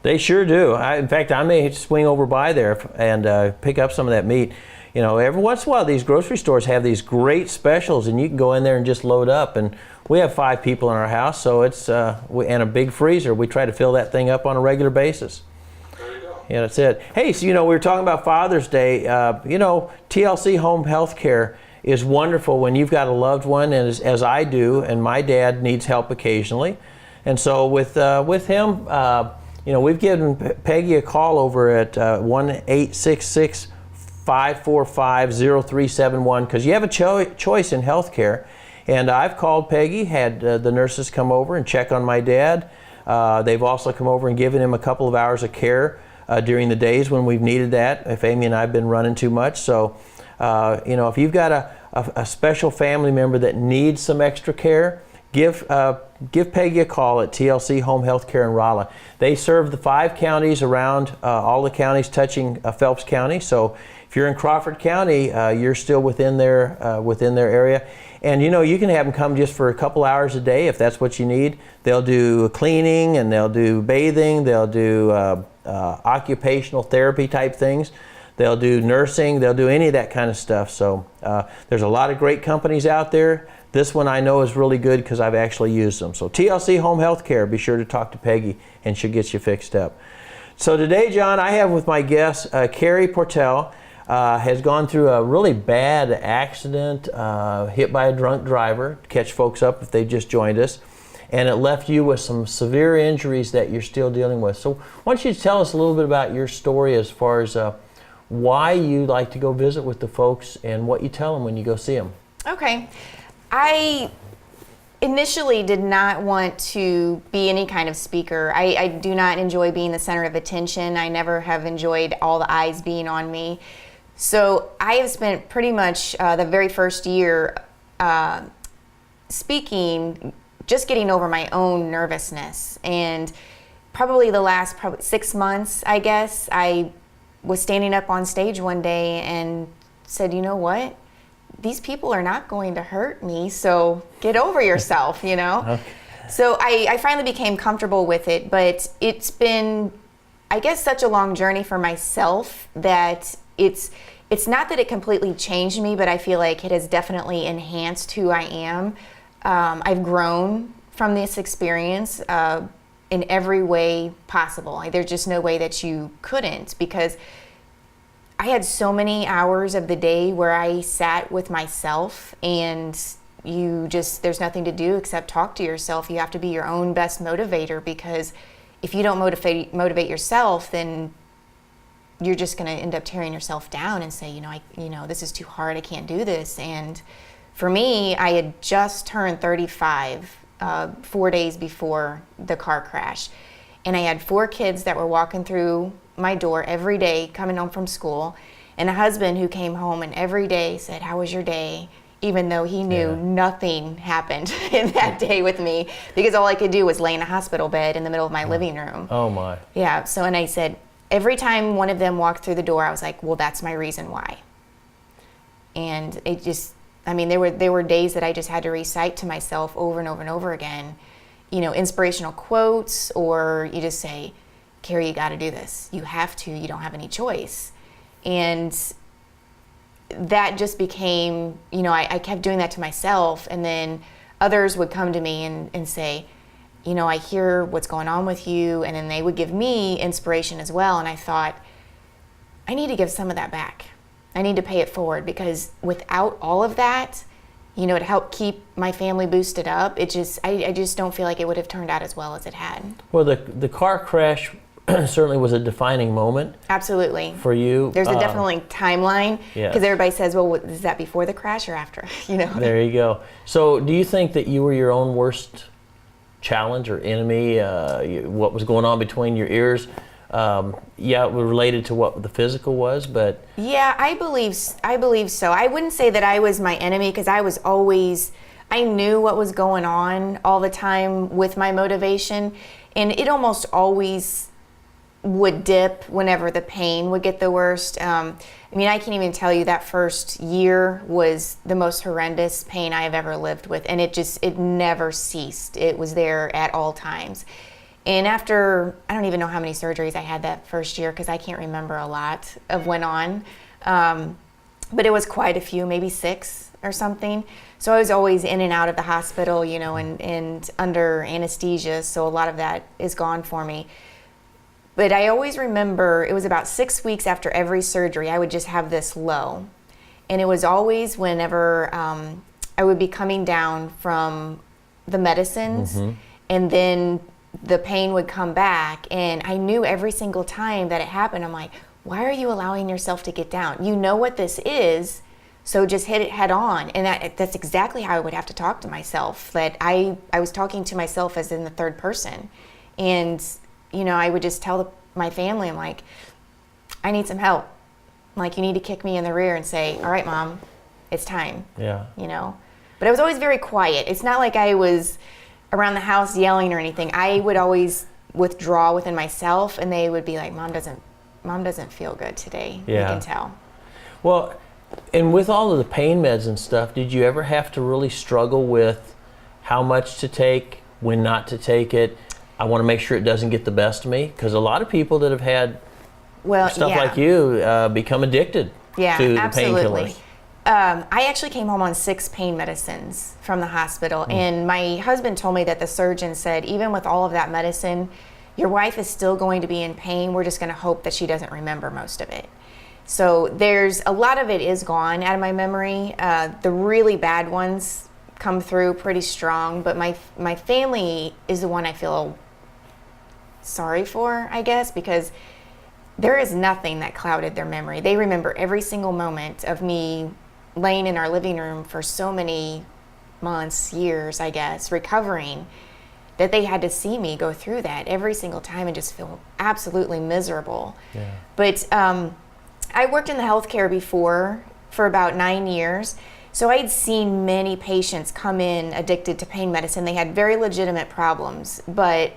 They sure do. In fact, I may swing over by there and pick up some of that meat. You know, every once in a while, these grocery stores have these great specials, and you can go in there and just load up. And we have 5 people in our house, so it's and a big freezer. We try to fill that thing up on a regular basis. There you go. Yeah, that's it. Hey, so we were talking about Father's Day. TLC Home Health Care is wonderful when you've got a loved one, and as I do, and my dad needs help occasionally. And so with him, we've given Peggy a call over at 1-866-545-0371 because you have a choice in healthcare. And I've called Peggy, had the nurses come over and check on my dad. They've also come over and given him a couple of hours of care during the days when we've needed that, if Amy and I have been running too much. So, if you've got a special family member that needs some extra care, give Peggy a call at TLC Home Health Care in Rolla. They serve the 5 counties around, all the counties touching Phelps County. So if you're in Crawford County, you're still within their area. And you can have them come just for a couple hours a day if that's what you need. They'll do cleaning and they'll do bathing. They'll do occupational therapy type things. They'll do nursing. They'll do any of that kind of stuff. So there's a lot of great companies out there. This one I know is really good because I've actually used them. So TLC Home Health Care, be sure to talk to Peggy and she'll get you fixed up. So today, John, I have with my guest Carey Portell. Has gone through a really bad accident, hit by a drunk driver, catch folks up if they just joined us, and it left you with some severe injuries that you're still dealing with. So why don't you tell us a little bit about your story as far as why you like to go visit with the folks and what you tell them when you go see them. Okay. I initially did not want to be any kind of speaker. I do not enjoy being the center of attention. I never have enjoyed all the eyes being on me. So I have spent pretty much the very first year speaking, just getting over my own nervousness. And probably the last 6 months, I guess, I was standing up on stage one day and said, you know what? These people are not going to hurt me, so get over yourself, Okay. So I finally became comfortable with it, but it's been, I guess, such a long journey for myself that it's not that it completely changed me, but I feel like it has definitely enhanced who I am. I've grown from this experience in every way possible. There's just no way that you couldn't, because I had so many hours of the day where I sat with myself, and there's nothing to do except talk to yourself. You have to be your own best motivator, because if you don't motivate yourself, then you're just going to end up tearing yourself down and say, this is too hard, I can't do this. And for me, I had just turned 35 4 days before the car crash. And I had 4 kids that were walking through my door every day coming home from school, and a husband who came home and every day said, how was your day? Even though he knew nothing happened in that day with me, because all I could do was lay in a hospital bed in the middle of my living room. Oh my. Yeah, so and I said, every time one of them walked through the door, I was like, well, that's my reason why. And it just, there were days that I just had to recite to myself over and over and over again, inspirational quotes, or you just say, Carey, you got to do this. You have to. You don't have any choice. And that just became, I kept doing that to myself, and then others would come to me and say, I hear what's going on with you, and then they would give me inspiration as well. And I thought, I need to give some of that back. I need to pay it forward, because without all of that, to help keep my family boosted up, I just don't feel like it would have turned out as well as it had. Well, the car crash certainly was a defining moment. Absolutely. For you. There's a definitely timeline, because everybody says, well, is that before the crash or after? There you go. So do you think that you were your own worst challenge or enemy? What was going on between your ears? It was related to what the physical was, but... Yeah, I believe so. I wouldn't say that I was my enemy, because I knew what was going on all the time with my motivation, and it almost always would dip whenever the pain would get the worst. I can't even tell you, that first year was the most horrendous pain I have ever lived with, and it never ceased. It was there at all times. And after, I don't even know how many surgeries I had that first year because I can't remember a lot of went on. But it was quite a few, maybe 6 or something. So I was always in and out of the hospital, you know, and under anesthesia. So a lot of that is gone for me. But I always remember it was about 6 weeks after every surgery, I would just have this low. And it was always whenever I would be coming down from the medicines, and then the pain would come back. And I knew every single time that it happened, I'm like, why are you allowing yourself to get down? You know what this is, so just hit it head on. And that's exactly how I would have to talk to myself, that I was talking to myself as in the third person. And, you know, I would just tell my family, I'm like, I need some help. Like, you need to kick me in the rear and say, all right, Mom, it's time. Yeah. You know? But I was always very quiet. It's not like I was around the house yelling or anything. I would always withdraw within myself, and they would be like, Mom doesn't feel good today. Yeah. You can tell. Well, and with all of the pain meds and stuff, did you ever have to really struggle with how much to take, when not to take it? I want to make sure it doesn't get the best of me, because a lot of people that have had stuff like you become addicted to the painkillers. I actually came home on 6 pain medicines from the hospital, and my husband told me that the surgeon said, even with all of that medicine, your wife is still going to be in pain. We're just going to hope that she doesn't remember most of it. So there's a lot of it is gone out of my memory. The really bad ones come through pretty strong, but my family is the one I feel sorry for, I guess, because there is nothing that clouded their memory. They remember every single moment of me laying in our living room for so many months, years, I guess, recovering, that they had to see me go through that every single time and just feel absolutely miserable. Yeah. But I worked in the healthcare before for about 9 years, so I'd seen many patients come in addicted to pain medicine. They had very legitimate problems, but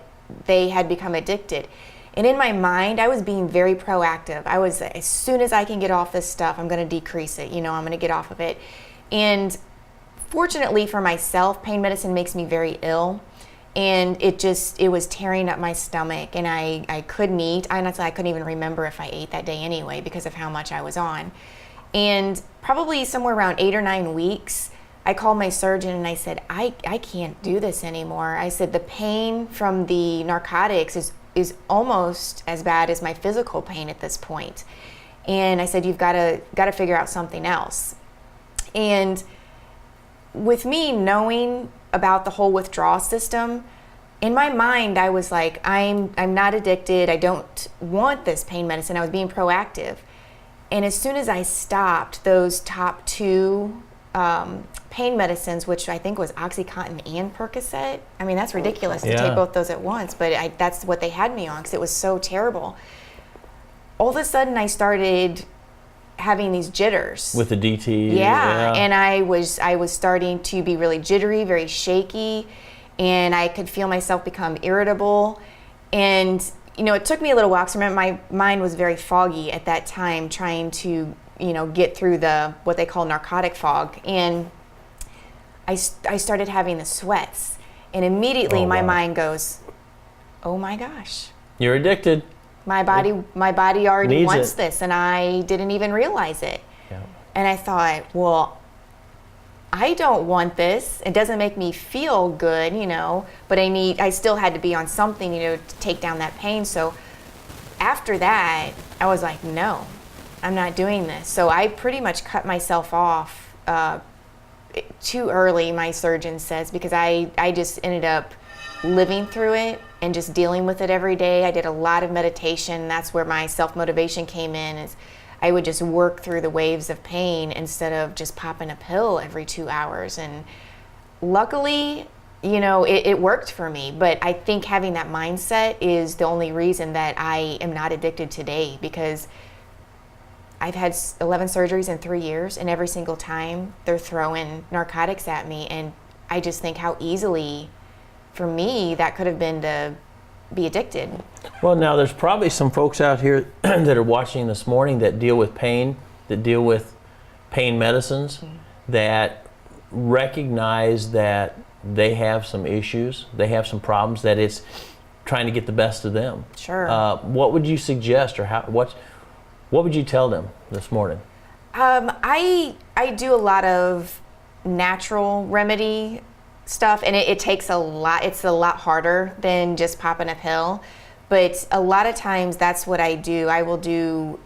they had become addicted. And in my mind, I was being very proactive. I was, as soon as I can get off this stuff, I'm going to decrease it. You know, I'm going to get off of it. And fortunately for myself, pain medicine makes me very ill. And it was tearing up my stomach, and I couldn't eat. Honestly, I couldn't even remember if I ate that day anyway because of how much I was on. And probably somewhere around 8 or 9 weeks, I called my surgeon and I said, I can't do this anymore. I said, the pain from the narcotics is almost as bad as my physical pain at this point. And I said, you've got to figure out something else. And with me knowing about the whole withdrawal system, in my mind I was like, I'm not addicted, I don't want this pain medicine. I was being proactive. And as soon as I stopped those top 2 pain medicines, which I think was OxyContin and Percocet, I mean, that's ridiculous to take both those at once, but that's what they had me on because it was so terrible. All of a sudden I started having these jitters with the DT. Yeah, and I was starting to be really jittery, very shaky, and I could feel myself become irritable. And you know, it took me a little while because remember my mind was very foggy at that time, trying to, you know, get through the what they call narcotic fog. And I started having the sweats, and immediately my mind goes, "Oh my gosh, you're addicted." My body already wants it. this, and I didn't even realize it. Yeah. And I thought, well, I don't want this. It doesn't make me feel good, you know, but I still had to be on something, you know, to take down that pain. So after that, I was like, no, I'm not doing this. So I pretty much cut myself off too early, my surgeon says, because I just ended up living through it and just dealing with it every day. I did a lot of meditation. That's where my self-motivation came in, is I would just work through the waves of pain instead of just popping a pill every 2 hours. And luckily, you know, it worked for me. But I think having that mindset is the only reason that I am not addicted today, because I've had 11 surgeries in 3 years, and every single time they're throwing narcotics at me. And I just think how easily, for me, that could have been to be addicted. Well, now there's probably some folks out here that are watching this morning that deal with pain, that deal with pain medicines, that recognize that they have some issues, they have some problems, that trying to get the best of them. Sure. What would you suggest, or what would you tell them this morning? I do a lot of natural remedy stuff, and it takes a lot. It's a lot harder than just popping a pill, but a lot of times that's what I do. I will do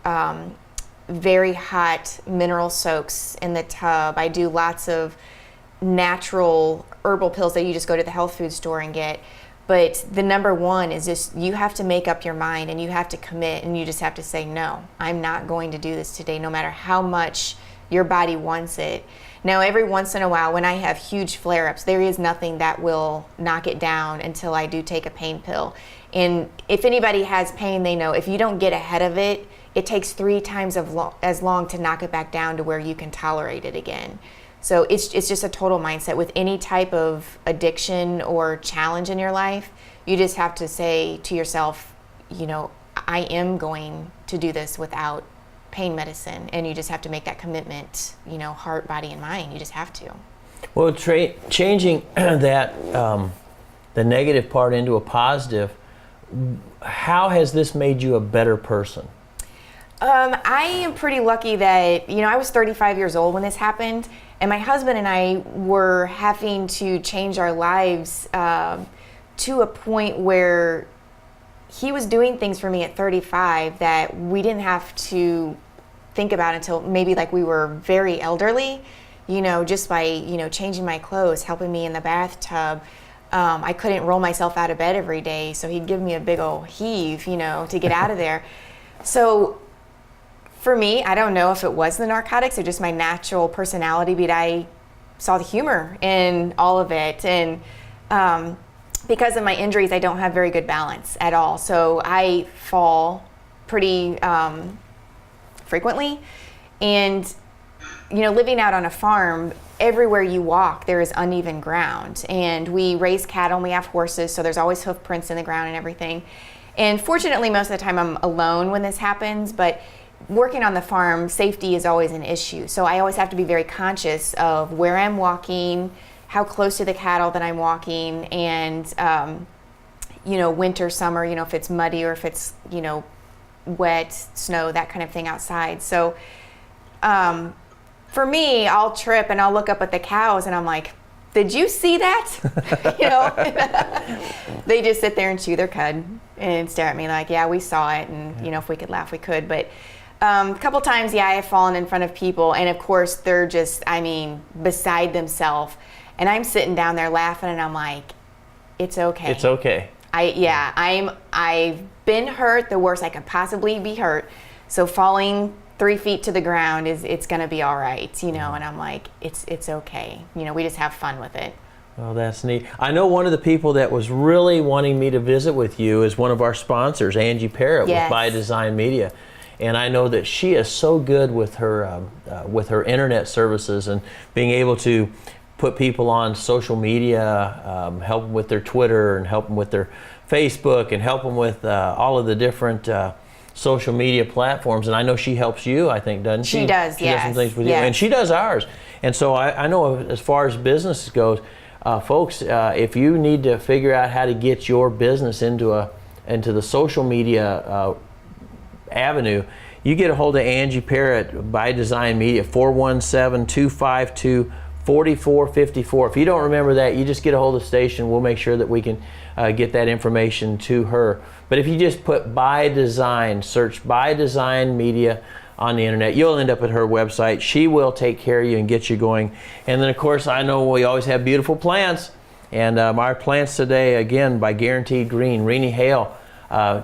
very hot mineral soaks in the tub. I do lots of natural herbal pills that you just go to the health food store and get. But the number one is just, you have to make up your mind, and you have to commit, and you just have to say, no, I'm not going to do this today, no matter how much your body wants it. Now, every once in a while, when I have huge flare-ups, there is nothing that will knock it down until I do take a pain pill. And if anybody has pain, they know if you don't get ahead of it, it takes 3 times as long to knock it back down to where you can tolerate it again. So it's just a total mindset. With any type of addiction or challenge in your life, you just have to say to yourself, you know, I am going to do this without pain medicine. And you just have to make that commitment, you know, heart, body, and mind. You just have to. Well, changing that, the negative part into a positive, how has this made you a better person? I am pretty lucky that, you know, I was 35 years old when this happened, and my husband and I were having to change our lives to a point where he was doing things for me at 35 that we didn't have to think about until maybe like we were very elderly, you know, just by, you know, changing my clothes, helping me in the bathtub. I couldn't roll myself out of bed every day, so he'd give me a big old heave, you know, to get out of there. So for me, I don't know if it was the narcotics or just my natural personality, but I saw the humor in all of it. And because of my injuries, I don't have very good balance at all. So I fall pretty frequently. And, you know, living out on a farm, everywhere you walk, there is uneven ground. And we raise cattle and we have horses, so there's always hoof prints in the ground and everything. And fortunately, most of the time I'm alone when this happens, but working on the farm, safety is always an issue. So I always have to be very conscious of where I'm walking, how close to the cattle that I'm walking, and, you know, winter, summer, you know, if it's muddy or if it's, you know, wet, snow, that kind of thing outside. So for me, I'll trip and I'll look up at the cows and I'm like, did you see that? You know, they just sit there and chew their cud and stare at me like, yeah, we saw it. And, you know, if we could laugh, we could. But a couple times, yeah, I have fallen in front of people. And of course, they're just, I mean, beside themselves. And I'm sitting down there laughing and I'm like, it's okay. It's okay. I've been hurt the worst I could possibly be hurt. So falling 3 feet to the ground it's going to be all right, you know. And I'm like, it's okay. You know, we just have fun with it. Well, that's neat. I know one of the people that was really wanting me to visit with you is one of our sponsors, Angie Parrott, yes, with By Design Media. And I know that she is so good with her internet services and being able to put people on social media, help them with their Twitter and help them with their Facebook and help them with all of the different social media platforms. And I know she helps you, I think, doesn't she? She does, she yes. does some things with you. Yes. And she does ours. And so I know as far as business goes, folks, if you need to figure out how to get your business into the social media avenue, you get a hold of Angie Parrott, By Design Media, 417-252-4454. If you don't remember that, you just get a hold of the station. We'll make sure that we can get that information to her. But if you just put By Design, search By Design Media on the internet, you'll end up at her website. She will take care of you and get you going. And then, of course, I know we always have beautiful plants. And our plants today, again, by Guaranteed Green, Renee Hale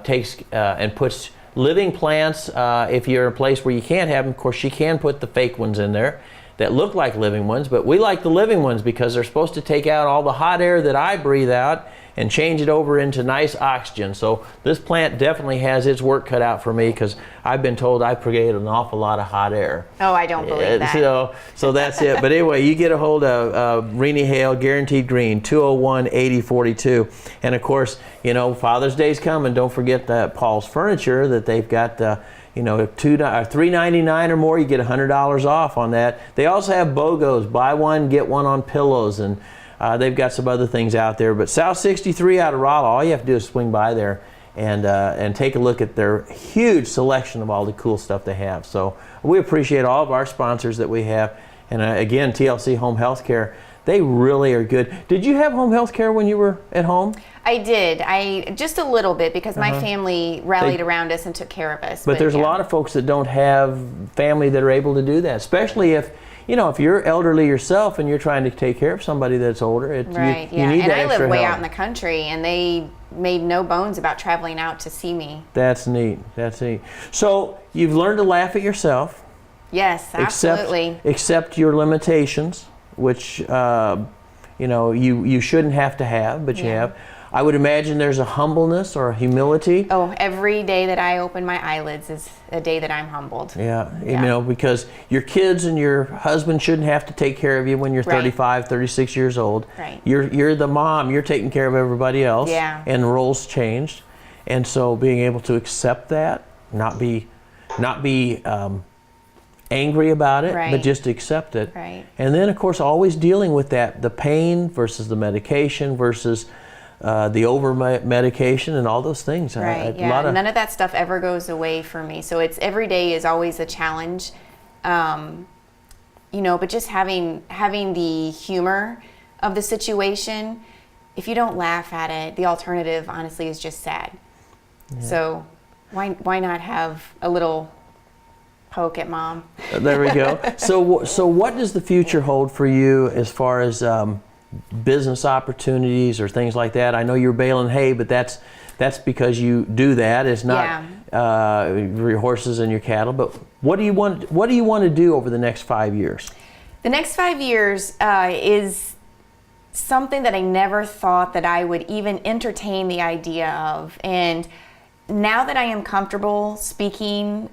takes and puts living plants. If you're in a place where you can't have them, of course, she can put the fake ones in there that look like living ones, but we like the living ones because they're supposed to take out all the hot air that I breathe out and change it over into nice oxygen. So this plant definitely has its work cut out for me because I've been told I create an awful lot of hot air. Oh, I don't believe that. So that's it. But anyway, you get a hold of Renee Hale, Guaranteed Green, 201-8042. And of course, you know, Father's Day's coming. Don't forget that Paul's Furniture that they've got, you know, $3.99 or more, you get $100 off on that. They also have BOGOs, buy one, get one on pillows, and They've got some other things out there, but South 63 out of Rolla, all you have to do is swing by there and take a look at their huge selection of all the cool stuff they have. So we appreciate all of our sponsors that we have. And again, TLC Home Health Care, they really are good. Did you have home health care when you were at home? I did. Just a little bit, because my family rallied around us and took care of us. But there's a lot of folks that don't have family that are able to do that, especially if, you know, if you're elderly yourself and you're trying to take care of somebody that's older. Right, you need and that I live extra way help. out in the country, and they made no bones about traveling out to see me. That's neat. That's neat. So you've learned to laugh at yourself. Yes, absolutely. Accept your limitations, which you know, you shouldn't have to have, but you have. I would imagine there's a humbleness or a humility. Oh, every day that I open my eyelids is a day that I'm humbled. Yeah, you know, because your kids and your husband shouldn't have to take care of you when you're 35, 36 years old. Right. You're the mom, you're taking care of everybody else. Yeah. And roles changed. And so being able to accept that, not be angry about it, but just accept it. Right. And then, of course, always dealing with that, the pain versus the medication versus the over-medication and all those things. Right, none of that stuff ever goes away for me. So it's every day is always a challenge. You know, but just having the humor of the situation, if you don't laugh at it, the alternative, honestly, is just sad. Yeah. So why not have a little poke at mom? There we go. So what does the future hold for you as far as business opportunities or things like that? I know you're baling hay, but that's because you do that. It's not your horses and your cattle. But what do you want to do over the next 5 years? The next 5 years is something that I never thought that I would even entertain the idea of. And now that I am comfortable speaking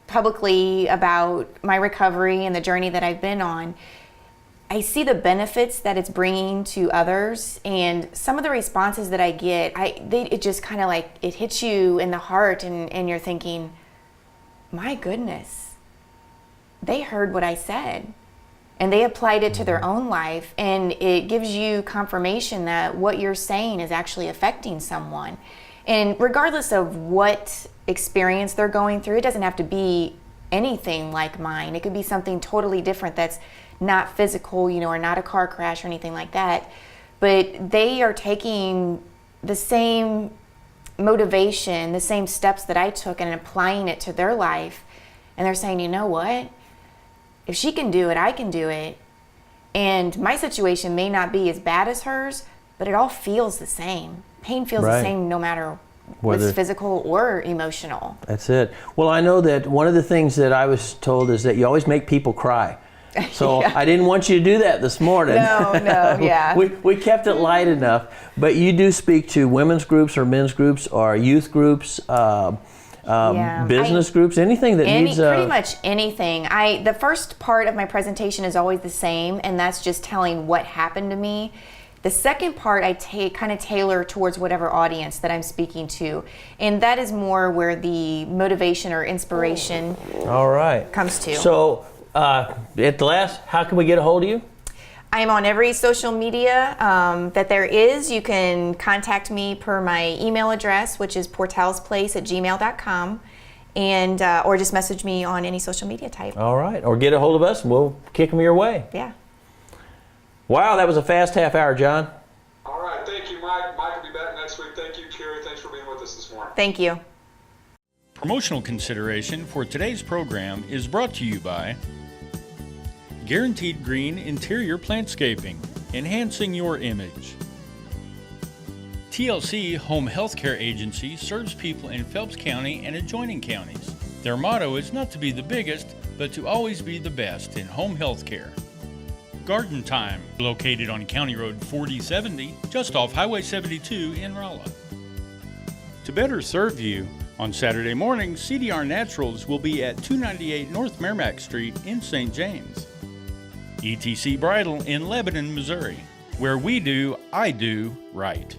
publicly about my recovery and the journey that I've been on, I see the benefits that it's bringing to others, and some of the responses that I get, it just kind of like, it hits you in the heart, and you're thinking, my goodness, they heard what I said, and they applied it to their own life, and it gives you confirmation that what you're saying is actually affecting someone. And regardless of what experience they're going through, it doesn't have to be anything like mine. It could be something totally different that's not physical, you know, or not a car crash or anything like that. But they are taking the same motivation, the same steps that I took, and applying it to their life. And they're saying, you know what? If she can do it, I can do it. And my situation may not be as bad as hers, but it all feels the same. Pain feels the same no matter whether it's physical or emotional. That's it. Well, I know that one of the things that I was told is that you always make people cry. So I didn't want you to do that this morning. No, we kept it light enough. But you do speak to women's groups or men's groups or youth groups, business groups, anything that needs pretty much anything. The first part of my presentation is always the same, and that's just telling what happened to me. The second part I kind of tailor towards whatever audience that I'm speaking to, and that is more where the motivation or inspiration comes to. So at the last, how can we get a hold of you? I'm on every social media that there is. You can contact me per my email address, which is portellsplace@gmail.com, and or just message me on any social media type. All right, or get a hold of us and we'll kick them your way. Yeah. Wow, that was a fast half hour, John. All right, thank you, Mike. Mike will be back next week. Thank you, Carey. Thanks for being with us this morning. Thank you. Promotional consideration for today's program is brought to you by Guaranteed Green Interior Plantscaping, enhancing your image. TLC Home Healthcare Agency serves people in Phelps County and adjoining counties. Their motto is not to be the biggest, but to always be the best in home health care. Garden Time, located on County Road 4070, just off Highway 72 in Rolla. To better serve you, on Saturday morning, CDR Naturals will be at 298 North Merrimack Street in St. James. ETC Bridal in Lebanon, Missouri, where we do, I do, right.